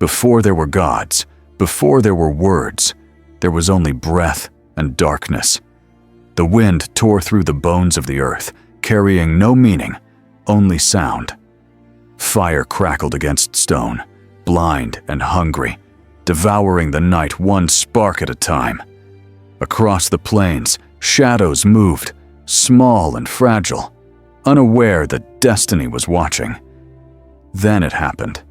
Before there were gods, before there were words, there was only breath and darkness. The wind tore through the bones of the earth, carrying no meaning, only sound. Fire crackled against stone, blind and hungry, devouring the night one spark at a time. Across the plains, shadows moved, small and fragile, unaware that destiny was watching. Then it happened.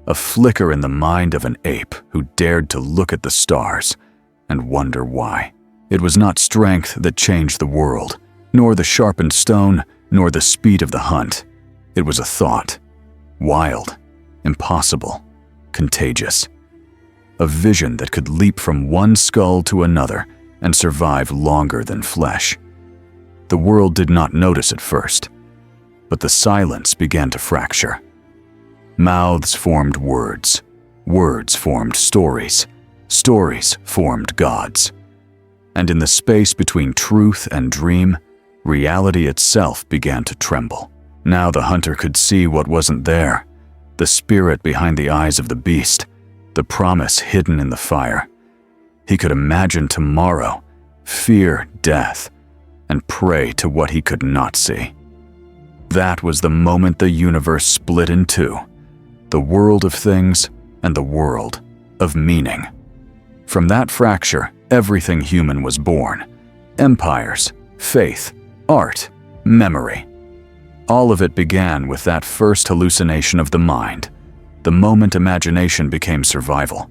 A flicker in the mind of an ape who dared to look at the stars and wonder why. It was not strength that changed the world, nor the sharpened stone, nor the speed of the hunt. It was a thought. Wild, impossible, contagious. A vision that could leap from one skull to another and survive longer than flesh. The world did not notice at first, but the silence began to fracture. Mouths formed words, words formed stories, stories formed gods. And in the space between truth and dream, reality itself began to tremble. Now the hunter could see what wasn't there, the spirit behind the eyes of the beast, the promise hidden in the fire. He could imagine tomorrow, fear death, and pray to what he could not see. That was the moment the universe split in two, the world of things and the world of meaning. From that fracture, everything human was born. Empires, faith, art, memory. All of it began with that first hallucination of the mind, the moment imagination became survival.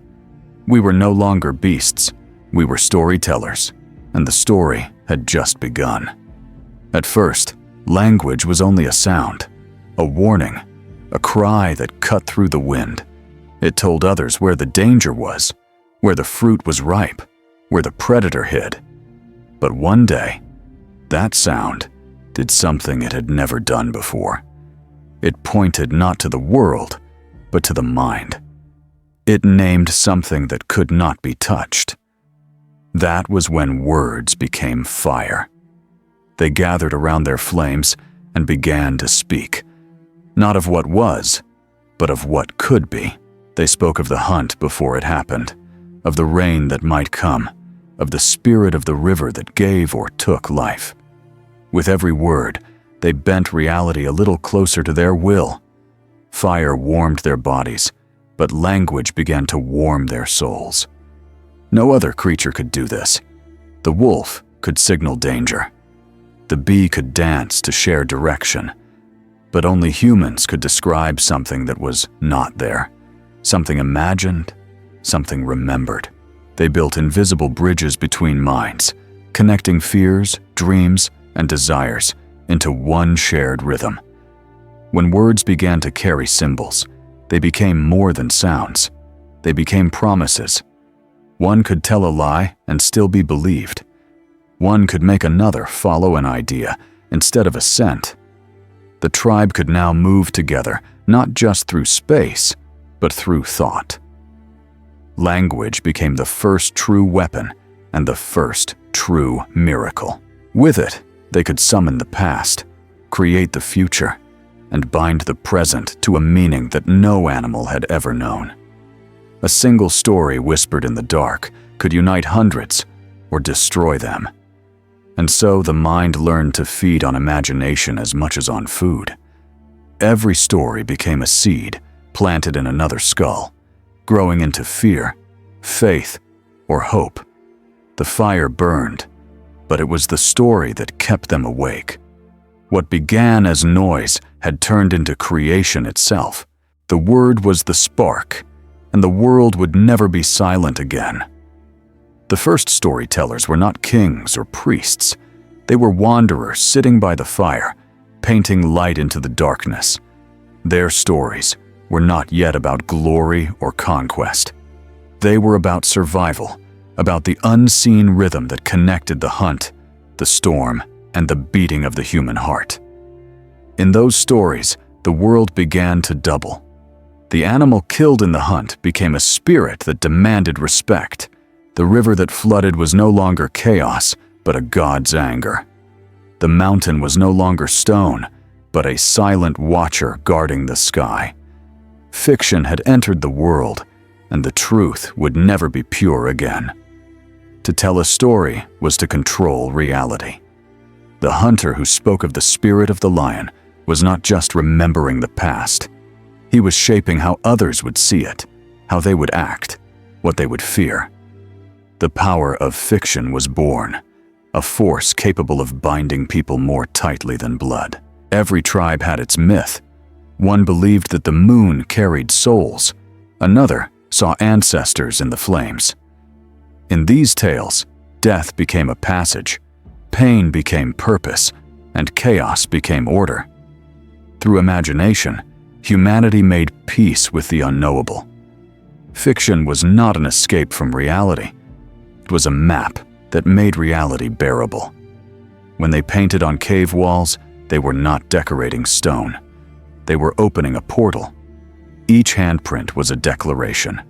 We were no longer beasts, we were storytellers, and the story had just begun. At first, language was only a sound, a warning, a cry that cut through the wind. It told others where the danger was, where the fruit was ripe, where the predator hid. But one day, that sound did something it had never done before. It pointed not to the world, but to the mind. It named something that could not be touched. That was when words became fire. They gathered around their flames and began to speak, not of what was, but of what could be. They spoke of the hunt before it happened, of the rain that might come, of the spirit of the river that gave or took life. With every word, they bent reality a little closer to their will. Fire warmed their bodies, but language began to warm their souls. No other creature could do this. The wolf could signal danger. The bee could dance to share direction. But only humans could describe something that was not there, something imagined, something remembered. They built invisible bridges between minds, connecting fears, dreams, and desires into one shared rhythm. When words began to carry symbols, they became more than sounds. They became promises. One could tell a lie and still be believed. One could make another follow an idea instead of a scent. The tribe could now move together, not just through space, but through thought. Language became the first true weapon and the first true miracle. With it, they could summon the past, create the future, and bind the present to a meaning that no animal had ever known. A single story whispered in the dark could unite hundreds or destroy them. And so the mind learned to feed on imagination as much as on food. Every story became a seed planted in another skull, growing into fear, faith, or hope. The fire burned, but it was the story that kept them awake. What began as noise had turned into creation itself. The word was the spark, and the world would never be silent again. The first storytellers were not kings or priests. They were wanderers sitting by the fire, painting light into the darkness. Their stories were not yet about glory or conquest. They were about survival, about the unseen rhythm that connected the hunt, the storm, and the beating of the human heart. In those stories, the world began to double. The animal killed in the hunt became a spirit that demanded respect. The river that flooded was no longer chaos, but a god's anger. The mountain was no longer stone, but a silent watcher guarding the sky. Fiction had entered the world, and the truth would never be pure again. To tell a story was to control reality. The hunter who spoke of the spirit of the lion was not just remembering the past. He was shaping how others would see it, how they would act, what they would fear. The power of fiction was born, a force capable of binding people more tightly than blood. Every tribe had its myth. One believed that the moon carried souls. Another saw ancestors in the flames. In these tales, death became a passage, pain became purpose, and chaos became order. Through imagination, humanity made peace with the unknowable. Fiction was not an escape from reality. It was a map that made reality bearable. When they painted on cave walls, they were not decorating stone. They were opening a portal. Each handprint was a declaration.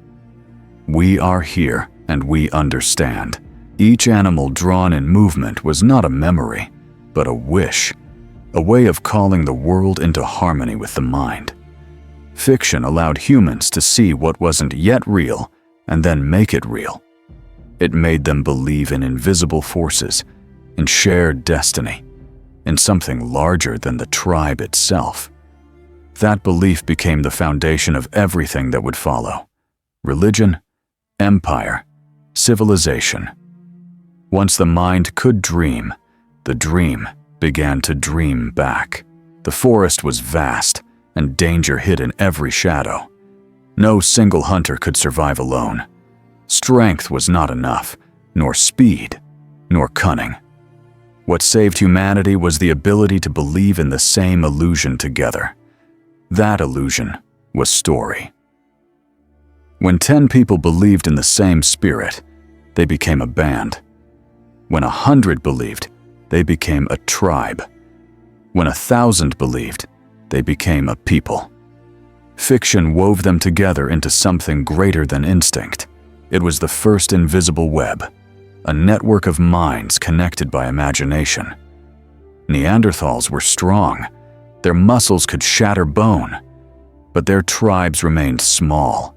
We are here, and we understand. Each animal drawn in movement was not a memory, but a wish, a way of calling the world into harmony with the mind. Fiction allowed humans to see what wasn't yet real and then make it real. It made them believe in invisible forces, in shared destiny, in something larger than the tribe itself. That belief became the foundation of everything that would follow: religion, empire, civilization. Once the mind could dream, the dream began to dream back. The forest was vast, and danger hid in every shadow. No single hunter could survive alone. Strength was not enough, nor speed, nor cunning. What saved humanity was the ability to believe in the same illusion together. That illusion was story. When 10 people believed in the same spirit, they became a band. When 100 believed, they became a tribe. When 1,000 believed, they became a people. Fiction wove them together into something greater than instinct. It was the first invisible web, a network of minds connected by imagination. Neanderthals were strong. Their muscles could shatter bone, but their tribes remained small,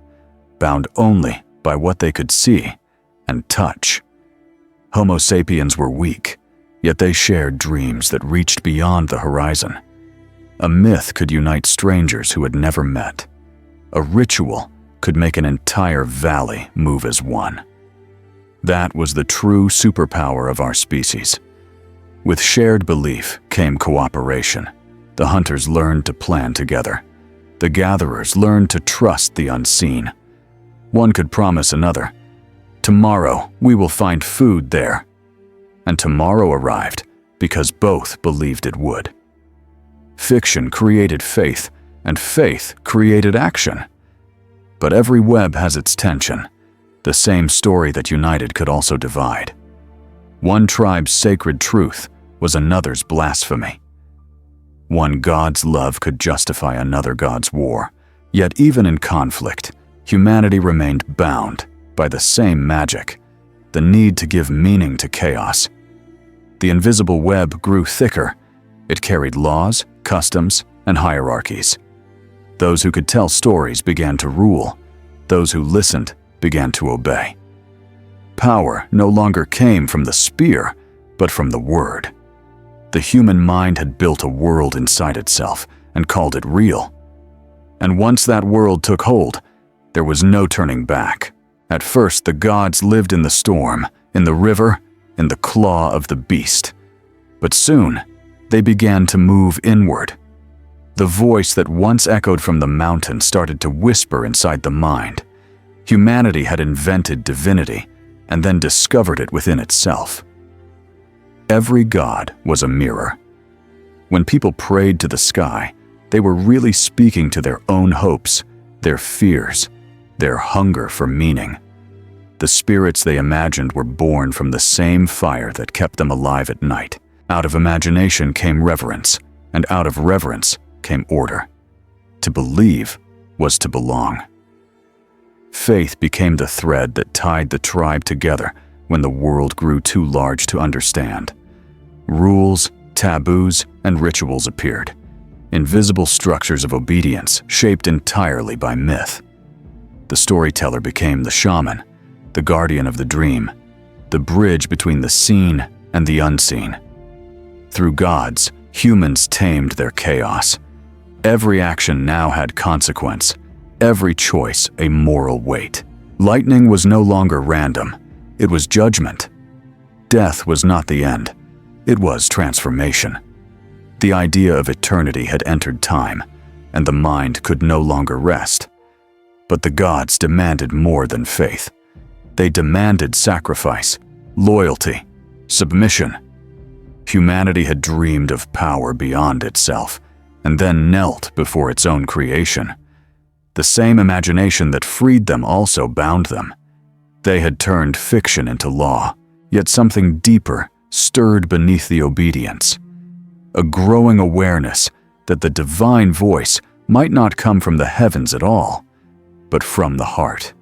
bound only by what they could see and touch. Homo sapiens were weak, yet they shared dreams that reached beyond the horizon. A myth could unite strangers who had never met. A ritual could make an entire valley move as one. That was the true superpower of our species. With shared belief came cooperation. The hunters learned to plan together. The gatherers learned to trust the unseen. One could promise another, "Tomorrow we will find food there." And tomorrow arrived because both believed it would. Fiction created faith, and faith created action. But every web has its tension. The same story that united could also divide. One tribe's sacred truth was another's blasphemy. One god's love could justify another god's war. Yet even in conflict, humanity remained bound by the same magic, the need to give meaning to chaos. The invisible web grew thicker. It carried laws, customs, and hierarchies. Those who could tell stories began to rule. Those who listened began to obey. Power no longer came from the spear, but from the word. The human mind had built a world inside itself and called it real. And once that world took hold, there was no turning back. At first, the gods lived in the storm, in the river, in the claw of the beast. But soon, they began to move inward. The voice that once echoed from the mountain started to whisper inside the mind. Humanity had invented divinity and then discovered it within itself. Every god was a mirror. When people prayed to the sky, they were really speaking to their own hopes, their fears, their hunger for meaning. The spirits they imagined were born from the same fire that kept them alive at night. Out of imagination came reverence, and out of reverence came order. To believe was to belong. Faith became the thread that tied the tribe together when the world grew too large to understand. Rules, taboos, and rituals appeared. invisible structures of obedience shaped entirely by myth. The storyteller became the shaman, the guardian of the dream, the bridge between the seen and the unseen. Through gods, humans tamed their chaos. Every action now had consequence, every choice a moral weight. Lightning was no longer random, it was judgment. Death was not the end, it was transformation. The idea of eternity had entered time, and the mind could no longer rest. But the gods demanded more than faith. They demanded sacrifice, loyalty, submission. Humanity had dreamed of power beyond itself, and then knelt before its own creation. The same imagination that freed them also bound them. They had turned fiction into law, yet something deeper stirred beneath the obedience. A growing awareness that the divine voice might not come from the heavens at all, but from the heart.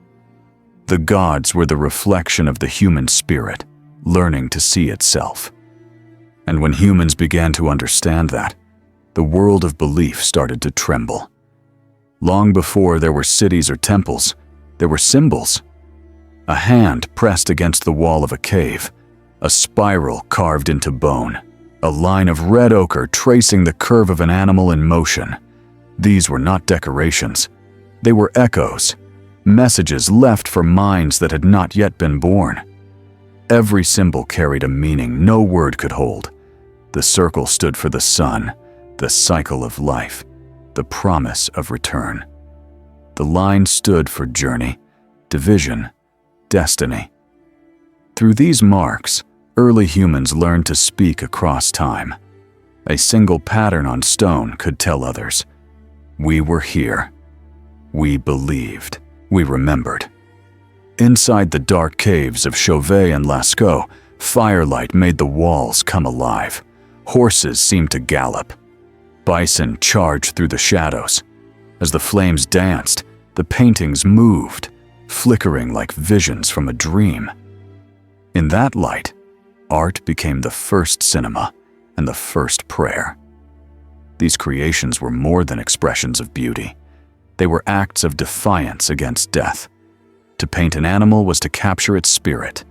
The gods were the reflection of the human spirit, learning to see itself. And when humans began to understand that, the world of belief started to tremble. Long before there were cities or temples, there were symbols. A hand pressed against the wall of a cave, a spiral carved into bone, a line of red ochre tracing the curve of an animal in motion. These were not decorations. They were echoes, messages left for minds that had not yet been born. Every symbol carried a meaning no word could hold. The circle stood for the sun, the cycle of life, the promise of return. The line stood for journey, division, destiny. Through these marks, early humans learned to speak across time. A single pattern on stone could tell others, we were here. We believed. We remembered. Inside the dark caves of Chauvet and Lascaux, firelight made the walls come alive. Horses seemed to gallop. Bison charged through the shadows. As the flames danced, the paintings moved, flickering like visions from a dream. In that light, art became the first cinema and the first prayer. These creations were more than expressions of beauty. They were acts of defiance against death. To paint an animal was to capture its spirit.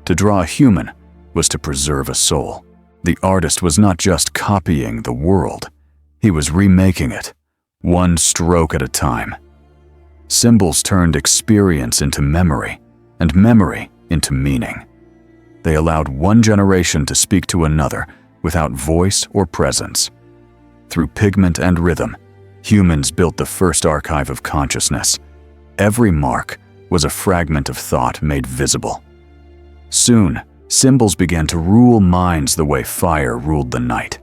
To draw a human was to preserve a soul. The artist was not just copying the world. He was remaking it, one stroke at a time. Symbols turned experience into memory, and memory into meaning. They allowed one generation to speak to another without voice or presence. Through pigment and rhythm, humans built the first archive of consciousness. Every mark was a fragment of thought made visible. Soon, symbols began to rule minds the way fire ruled the night.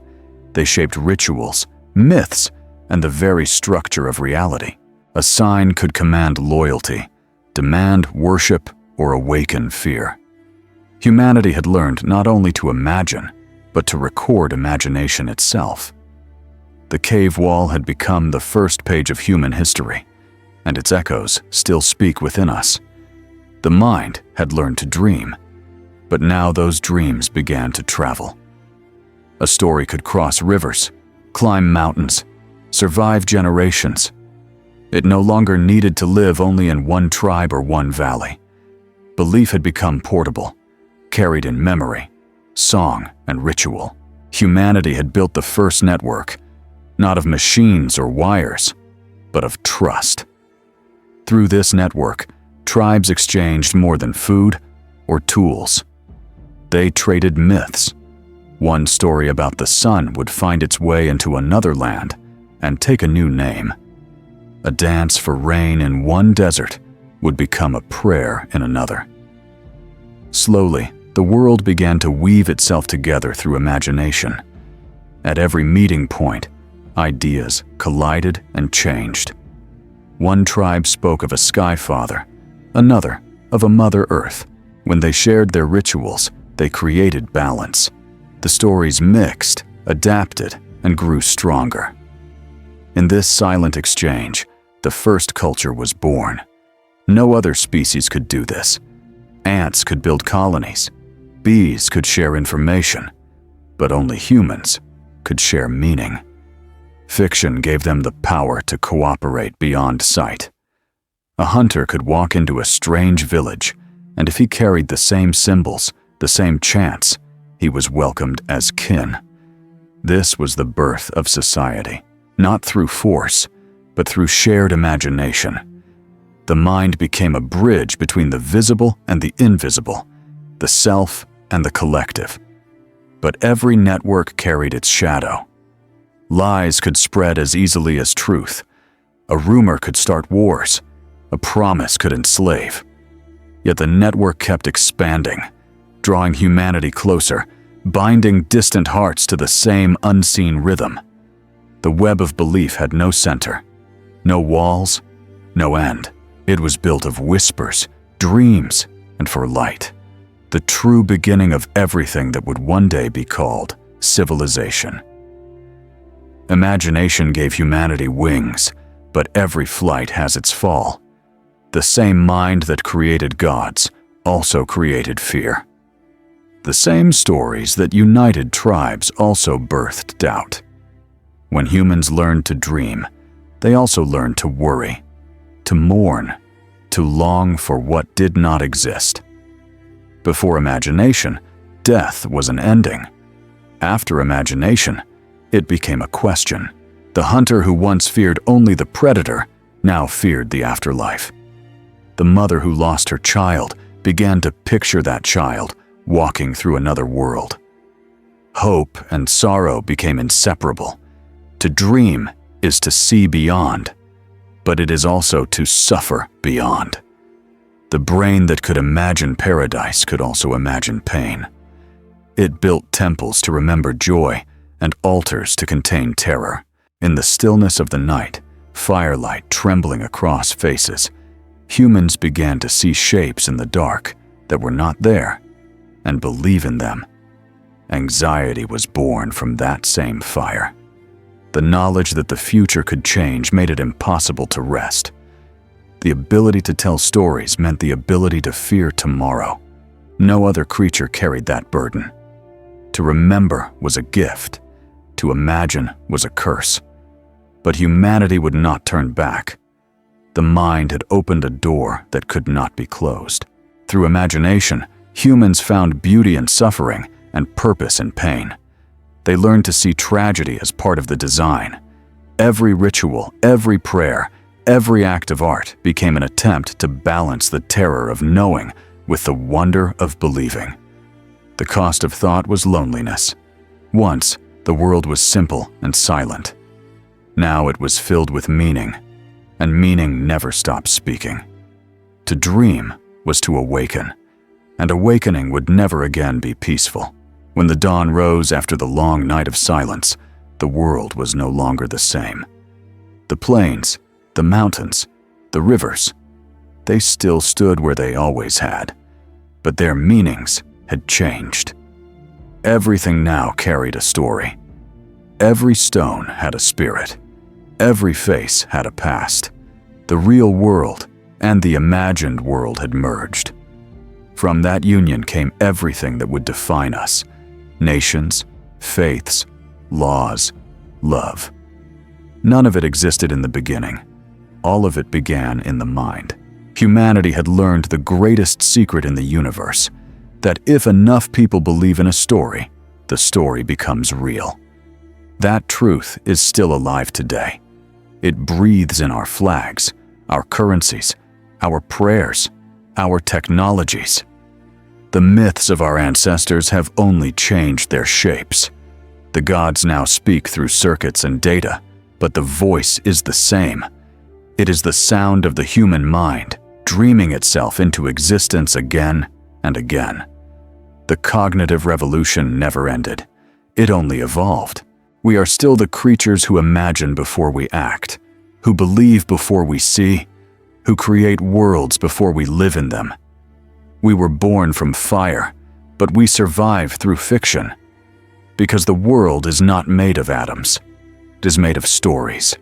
They shaped rituals, myths, and the very structure of reality. A sign could command loyalty, demand worship, or awaken fear. Humanity had learned not only to imagine, but to record imagination itself. The cave wall had become the first page of human history, and its echoes still speak within us. The mind had learned to dream, but now those dreams began to travel. A story could cross rivers, climb mountains, survive generations. It no longer needed to live only in one tribe or one valley. Belief had become portable, carried in memory, song, and ritual. Humanity had built the first network, not of machines or wires, but of trust. Through this network, tribes exchanged more than food or tools. They traded myths. One story about the sun would find its way into another land and take a new name. A dance for rain in one desert would become a prayer in another. Slowly, the world began to weave itself together through imagination. At every meeting point, ideas collided and changed. One tribe spoke of a sky father, another of a Mother Earth. When they shared their rituals, they created balance. The stories mixed, adapted, and grew stronger. In this silent exchange, the first culture was born. No other species could do this. Ants could build colonies. Bees could share information. But only humans could share meaning. Fiction gave them the power to cooperate beyond sight. A hunter could walk into a strange village, and if he carried the same symbols, the same chants, he was welcomed as kin. This was the birth of society, not through force, but through shared imagination. The mind became a bridge between the visible and the invisible, the self and the collective. But every network carried its shadow. Lies could spread as easily as truth. A rumor could start wars. A promise could enslave. Yet the network kept expanding, drawing humanity closer, binding distant hearts to the same unseen rhythm. The web of belief had no center, no walls, no end. It was built of whispers, dreams, and for light. The true beginning of everything that would one day be called civilization. Imagination gave humanity wings, but every flight has its fall. The same mind that created gods also created fear. The same stories that united tribes also birthed doubt. When humans learned to dream, they also learned to worry, to mourn, to long for what did not exist. Before imagination, death was an ending. After imagination, it became a question. The hunter who once feared only the predator now feared the afterlife. The mother who lost her child began to picture that child walking through another world. Hope and sorrow became inseparable. To dream is to see beyond, but it is also to suffer beyond. The brain that could imagine paradise could also imagine pain. It built temples to remember joy and altars to contain terror. In the stillness of the night, firelight trembling across faces, humans began to see shapes in the dark that were not there and believe in them. Anxiety was born from that same fire. The knowledge that the future could change made it impossible to rest. The ability to tell stories meant the ability to fear tomorrow. No other creature carried that burden. To remember was a gift. To imagine was a curse. But humanity would not turn back. The mind had opened a door that could not be closed. Through imagination, humans found beauty in suffering and purpose in pain. They learned to see tragedy as part of the design. Every ritual, every prayer, every act of art became an attempt to balance the terror of knowing with the wonder of believing. The cost of thought was loneliness. Once, the world was simple and silent. Now it was filled with meaning, and meaning never stopped speaking. To dream was to awaken, and awakening would never again be peaceful. When the dawn rose after the long night of silence, the world was no longer the same. The plains, the mountains, the rivers, they still stood where they always had, but their meanings had changed. Everything now carried a story. Every stone had a spirit. Every face had a past. The real world and the imagined world had merged. From that union came everything that would define us: nations, faiths, laws, love. None of it existed in the beginning. All of it began in the mind. Humanity had learned the greatest secret in the universe, that if enough people believe in a story, the story becomes real. That truth is still alive today. It breathes in our flags, our currencies, our prayers, our technologies. The myths of our ancestors have only changed their shapes. The gods now speak through circuits and data, but the voice is the same. It is the sound of the human mind, dreaming itself into existence again and again. The cognitive revolution never ended. It only evolved. We are still the creatures who imagine before we act, who believe before we see, who create worlds before we live in them. We were born from fire, but we survive through fiction. Because the world is not made of atoms. It is made of stories.